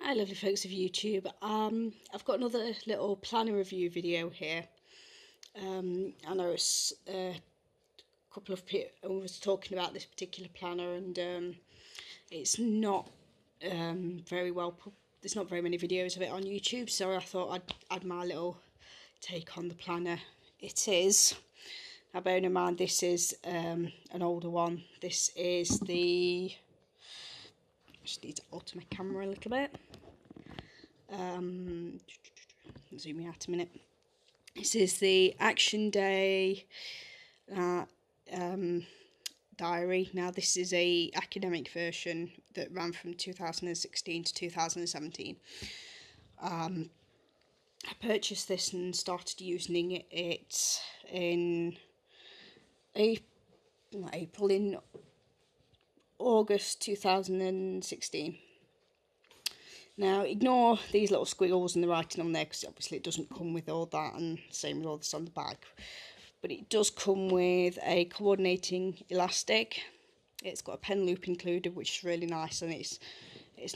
Hi lovely folks of YouTube. I've got another little planner review video here. I know it's a couple of people was talking about this particular planner, and it's not very well. There's not very many videos of it on YouTube, so I thought I'd add my little take on the planner. It is. Now, bearing in mind this is an older one. This is the. Just need to alter my camera a little bit. Zoom out a minute. This is the Action Day diary. Now, this is a academic version that ran from 2016 to 2017. I purchased this and started using it in April, in August 2016. Now, ignore these little squiggles and the writing on there, because obviously it doesn't come with all that, and same with all this on the back. But it does come with a coordinating elastic. It's got a pen loop included, which is really nice, and it's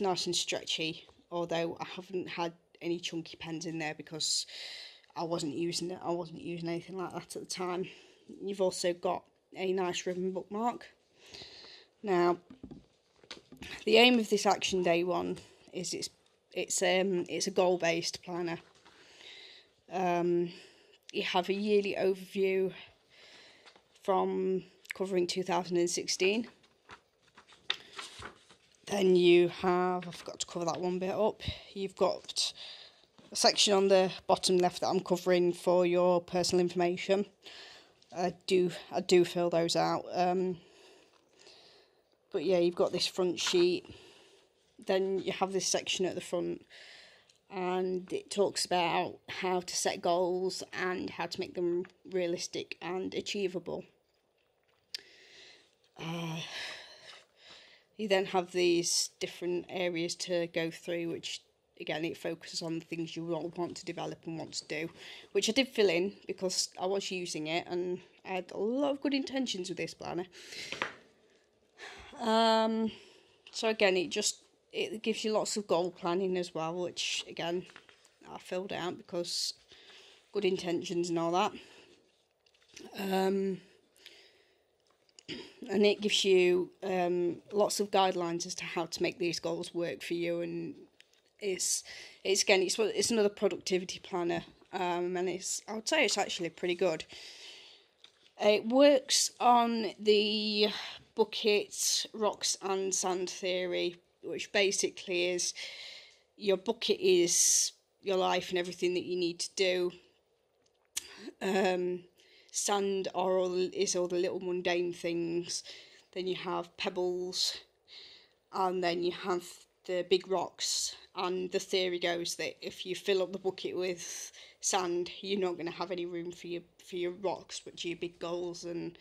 nice and stretchy. Although I haven't had any chunky pens in there because I wasn't using it. I wasn't using anything like that at the time. You've also got a nice ribbon bookmark. Now, the aim of this Action Day one is it's a goal-based planner. You have a yearly overview from covering 2016. Then you have, I forgot to cover that one bit up. You've got a section on the bottom left that I'm covering for your personal information. I do fill those out. But yeah, you've got this front sheet. Then you have this section at the front, and it talks about how to set goals and how to make them realistic and achievable. You then have these different areas to go through, which again, it focuses on the things you all want to develop and want to do, which I did fill in because I was using it and I had a lot of good intentions with this planner. So again, it gives you lots of goal planning as well, which again I filled out because good intentions and all that. And it gives you lots of guidelines as to how to make these goals work for you, and it's another productivity planner, and I would say it's actually pretty good. It works on the bucket, rocks and sand theory, which basically is your bucket is your life and everything that you need to do. Sand is all the little mundane things. Then you have pebbles, and then you have the big rocks. And the theory goes that if you fill up the bucket with sand, you're not going to have any room for your rocks, which are your big goals and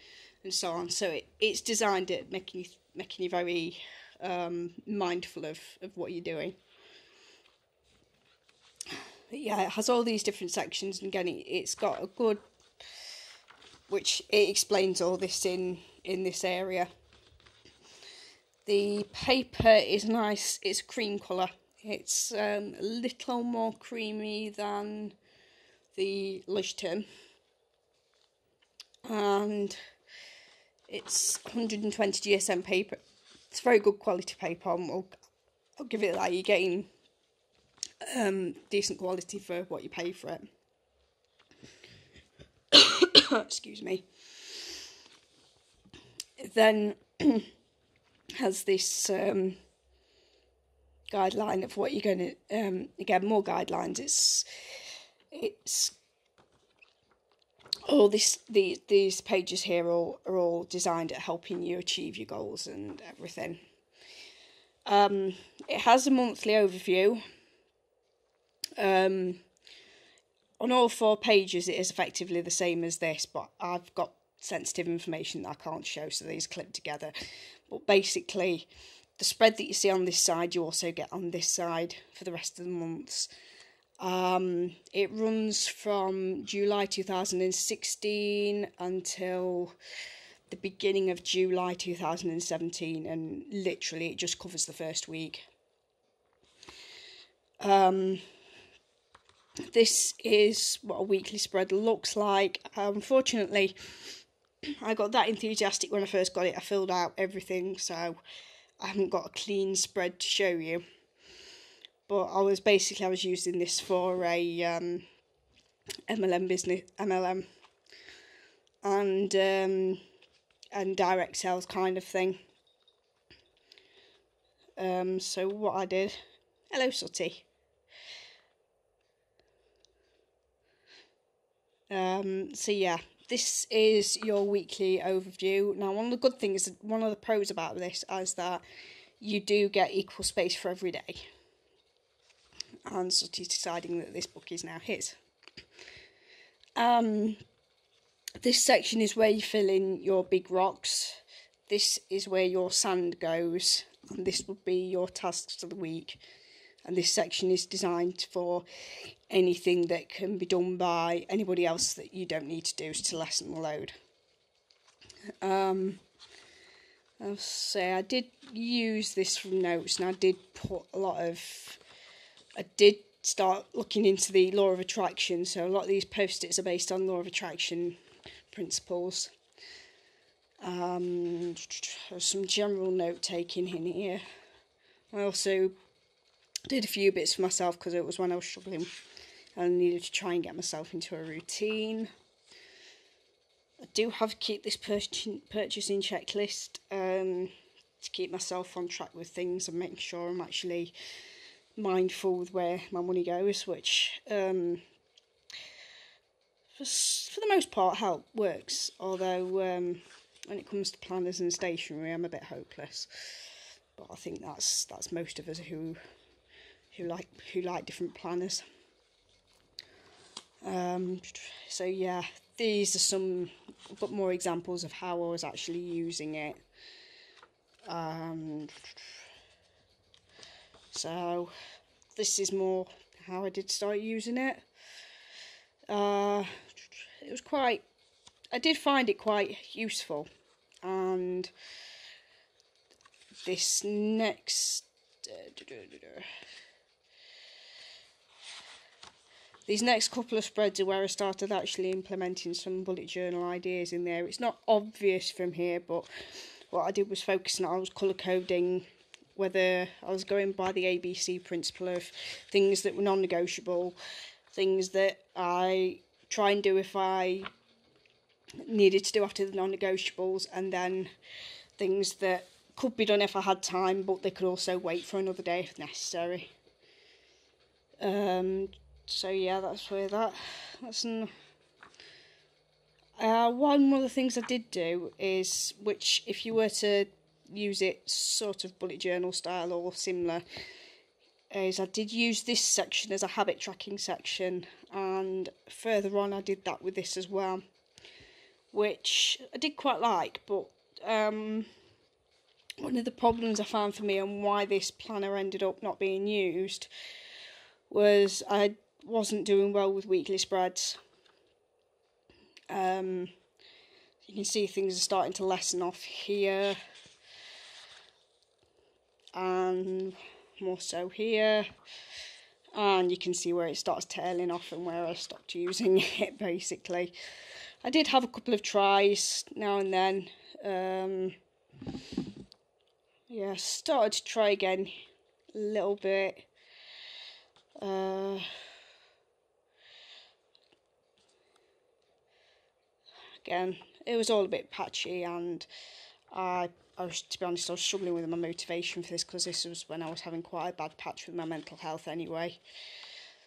so on. So it's designed at making you very mindful of what you're doing. But yeah, it has all these different sections, and again, it's got a good, which it explains all this in this area. The paper is nice. It's cream colour. It's a little more creamy than the Leuchtturm, and it's 120 GSM paper. It's very good quality paper. I'll give it that. You're getting decent quality for what you pay for it. Excuse me. Then has this guideline of what you're going to again, more guidelines. It's all these pages here are all designed at helping you achieve your goals and everything. It has a monthly overview. On all 4 pages, it is effectively the same as this, but I've got sensitive information that I can't show, so these clip together. But basically, the spread that you see on this side, you also get on this side for the rest of the months. It runs from July 2016 until the beginning of July 2017, and literally it just covers the first week. This is what a weekly spread looks like. Unfortunately, I got that enthusiastic when I first got it. I filled out everything, so I haven't got a clean spread to show you. But I was using this for a MLM and direct sales kind of thing. So what I did, hello Sooty. So yeah, this is your weekly overview. Now, one of the good things, one of the pros about this is that you do get equal space for every day. And Sooty's deciding that this book is now his. This section is where you fill in your big rocks. This is where your sand goes, and this would be your tasks of the week. And this section is designed for anything that can be done by anybody else that you don't need to do to lessen the load. I'll say I did use this from notes, and I did start looking into the law of attraction, so a lot of these post-its are based on law of attraction principles. There's some general note taking in here. I also did a few bits for myself because it was when I was struggling and I needed to try and get myself into a routine. I do have to keep this purchasing checklist to keep myself on track with things and making sure I'm actually mindful with where my money goes, which for the most part works, although when it comes to planners and stationery I'm a bit hopeless, but I think that's most of us who like different planners. So yeah, these are some but more examples of how I was actually using it. So this is more how I did start using it. I did find it quite useful, and this next these next couple of spreads are where I started actually implementing some bullet journal ideas in there. It's not obvious from here, but what I did was focusing on, I was colour coding whether I was going by the ABC principle of things that were non-negotiable, things that I try and do if I needed to do after the non-negotiables, and then things that could be done if I had time, but they could also wait for another day if necessary. So yeah, that's where that's one of the things I did do is, which if you were to use it sort of bullet journal style or similar, is I did use this section as a habit tracking section, and further on I did that with this as well, which I did quite like. But one of the problems I found for me and why this planner ended up not being used was I wasn't doing well with weekly spreads. You can see things are starting to lessen off here, and more so here, and you can see where it starts tailing off and where I stopped using it. Basically, I did have a couple of tries now and then. Yeah, started to try again a little bit. Again, it was all a bit patchy, and I was, to be honest, I was struggling with my motivation for this because this was when I was having quite a bad patch with my mental health anyway.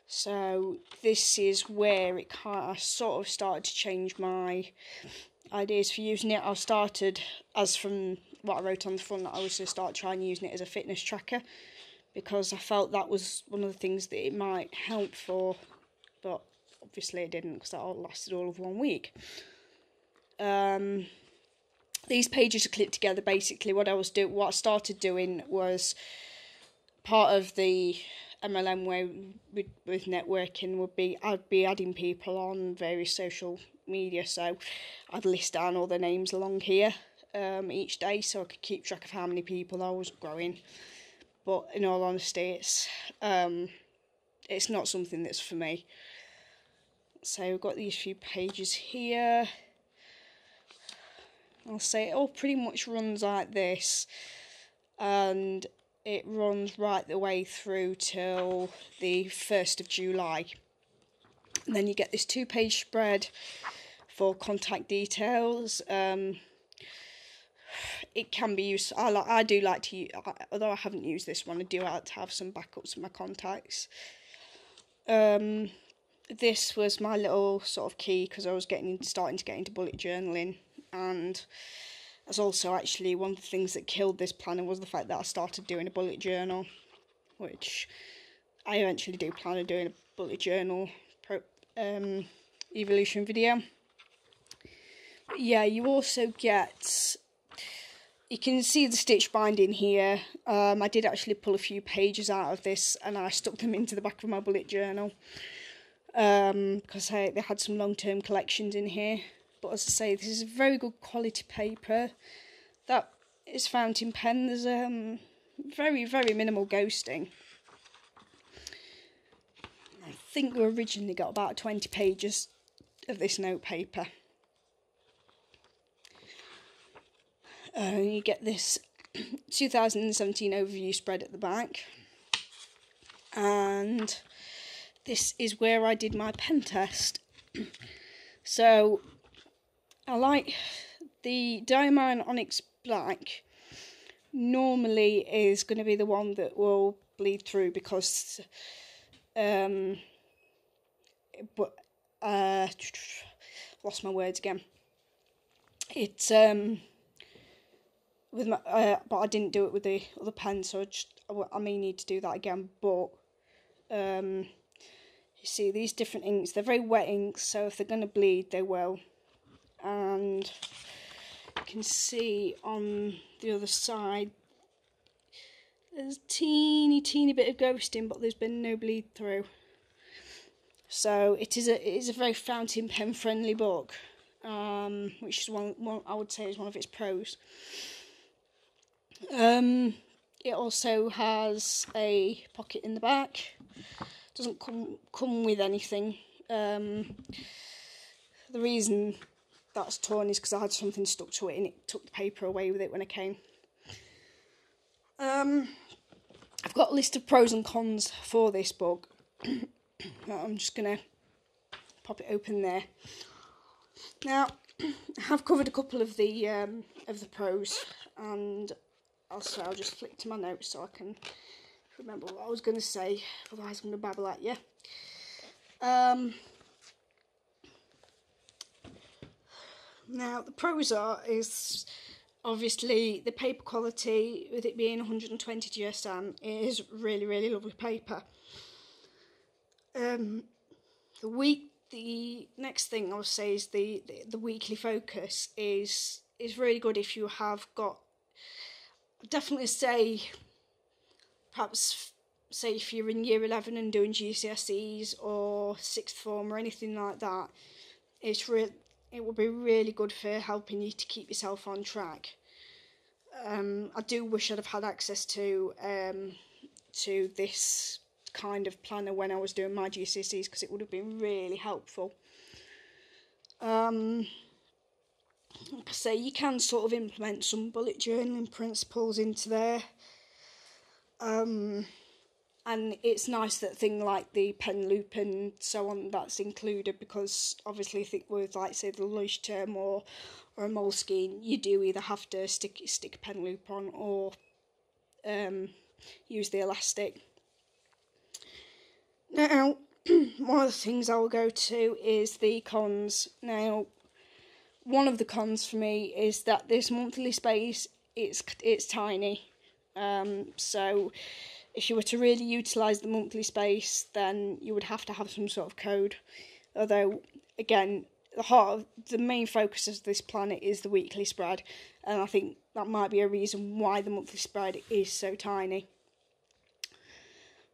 So this is where it kind of sort of started to change my ideas for using it. I started, as from what I wrote on the front, that I was to start trying using it as a fitness tracker, because I felt that was one of the things that it might help for, but obviously it didn't, because that all lasted all of 1 week. These pages are clipped together. Basically, what I started doing was, part of the MLM way with networking would be, I'd be adding people on various social media, so I'd list down all their names along here each day, so I could keep track of how many people I was growing. But in all honesty, it's it's not something that's for me. So we've got these few pages here. I'll say it all pretty much runs like this, and it runs right the way through till the 1st of July. And then you get this 2-page spread for contact details. It can be used. I do like to use, although I haven't used this one, I do like to have some backups of my contacts. This was my little sort of key because I was starting to get into bullet journaling, and that's also actually one of the things that killed this planner was the fact that I started doing a bullet journal, which I eventually do plan on doing a bullet journal evolution video. But yeah, you also get, you can see the stitch binding here. I did actually pull a few pages out of this and I stuck them into the back of my bullet journal because they had some long-term collections in here. But as I say, this is a very good quality paper. That is fountain pen. There's very, very minimal ghosting. I think we originally got about 20 pages of this note paper. You get this 2017 overview spread at the back. And this is where I did my pen test. So I like the Diamond Onyx Black. Normally is going to be the one that will bleed through because lost my words again. It's with my but I didn't do it with the other pen, so I may need to do that again. But you see these different inks, they're very wet inks, so if they're going to bleed, they will. And you can see on the other side there's a teeny bit of ghosting, but there's been no bleed through. So it is a very fountain pen friendly book, which is one I would say is one of its pros. It also has a pocket in the back. Doesn't come with anything. The reason that's torn is because I had something stuck to it and it took the paper away with it when I came. I've got a list of pros and cons for this book. I'm just gonna pop it open there. Now, I have covered a couple of the pros, and also I'll just flick to my notes so I can remember what I was going to say. Otherwise, I'm going to babble at you. Now, the pros is obviously the paper quality, with it being 120 GSM, is really, really lovely paper. The next thing I'll say is the weekly focus is really good if you have got. Definitely say, perhaps say if you're in year 11 and doing GCSEs or 6th form or anything like that, it will be really good for helping you to keep yourself on track. I do wish I'd have had access to this kind of planner when I was doing my GCSEs, because it would have been really helpful. Like I say, you can sort of implement some bullet journaling principles into there. And it's nice that thing like the pen loop and so on that's included, because obviously I think with, like, say, the lush term or a Moleskine, you do either have to stick a pen loop on or use the elastic. Now, one of the things I will go to is the cons. Now, one of the cons for me is that this monthly space, it's tiny. So if you were to really utilise the monthly space, then you would have to have some sort of code. Although, again, the main focus of this planner is the weekly spread, and I think that might be a reason why the monthly spread is so tiny.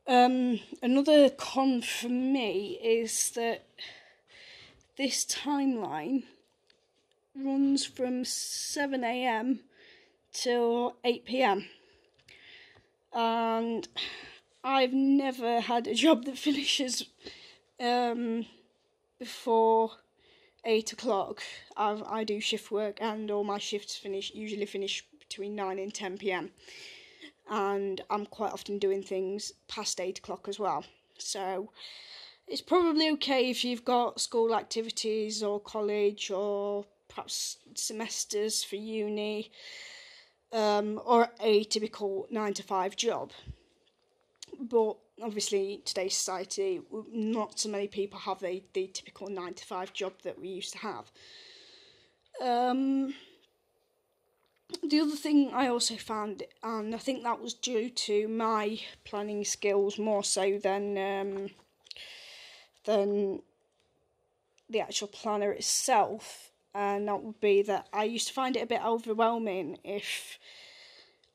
Another con for me is that this timeline runs from 7 AM till 8 PM, and I've never had a job that finishes before 8 o'clock. I do shift work, and all my shifts usually finish between 9 and 10 p.m. And I'm quite often doing things past 8 o'clock as well. So it's probably okay if you've got school activities or college or perhaps semesters for uni, or a typical 9 to 5 job. But obviously, today's society, not so many people have the typical 9 to 5 job that we used to have. The other thing I also found, and I think that was due to my planning skills more so than the actual planner itself, and that would be that I used to find it a bit overwhelming if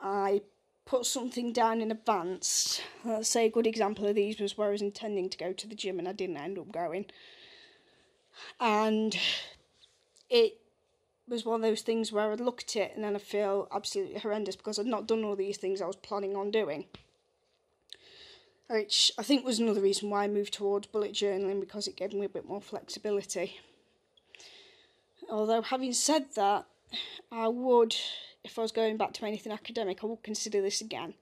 I put something down in advance. Let's say a good example of these was where I was intending to go to the gym and I didn't end up going. And it was one of those things where I'd look at it and then I'd feel absolutely horrendous because I'd not done all these things I was planning on doing. Which I think was another reason why I moved towards bullet journaling, because it gave me a bit more flexibility. Although, having said that, I would, if I was going back to anything academic, I would consider this again.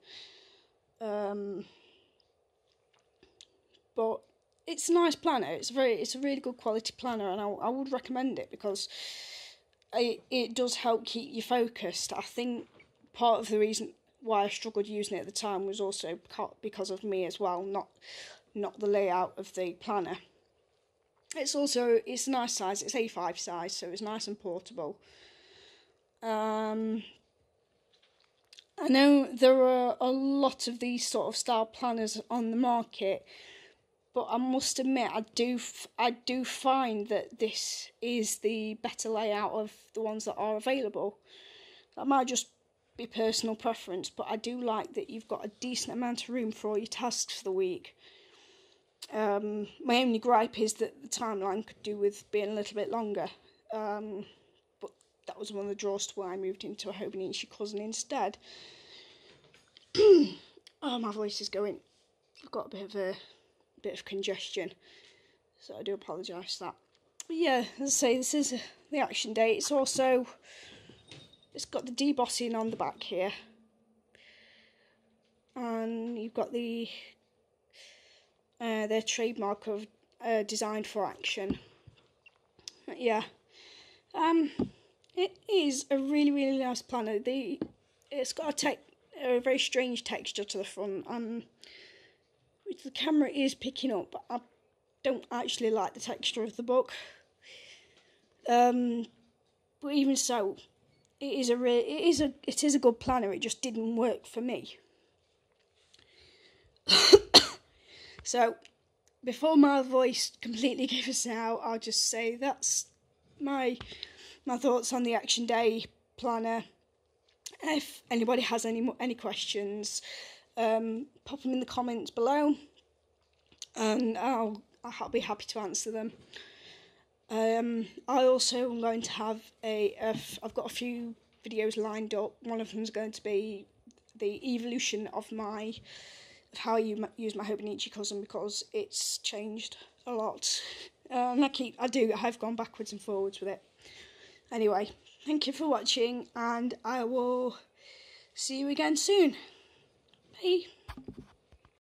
But it's a nice planner. It's a really good quality planner, and I would recommend it because it does help keep you focused. I think part of the reason why I struggled using it at the time was also because of me as well, not the layout of the planner. It's a nice size. It's A5 size, so it's nice and portable. I know there are a lot of these sort of style planners on the market, but I must admit I do find that this is the better layout of the ones that are available. That might just be personal preference, but I do like that you've got a decent amount of room for all your tasks for the week. My only gripe is that the timeline could do with being a little bit longer, but that was one of the draws to why I moved into a Hobonichi cousin instead. Oh, my voice is going. I've got a bit of congestion, so I do apologise for that. But yeah, as I say, this is the action date. It's got the debossing on the back here, and you've got their trademark of designed for action. But yeah, it is a really, really nice planner. It's got a very strange texture to the front, which the camera is picking up, but I don't actually like the texture of the book. But even so, it is a good planner. It just didn't work for me. So, before my voice completely gives out, I'll just say that's my thoughts on the Action Day planner. If anybody has any questions, pop them in the comments below, and I'll be happy to answer them. I also am going to have I've got a few videos lined up. One of them is going to be the evolution of how you use my Hobonichi cousin, because it's changed a lot. And I've gone backwards and forwards with it. Anyway, thank you for watching, and I will see you again soon. Bye.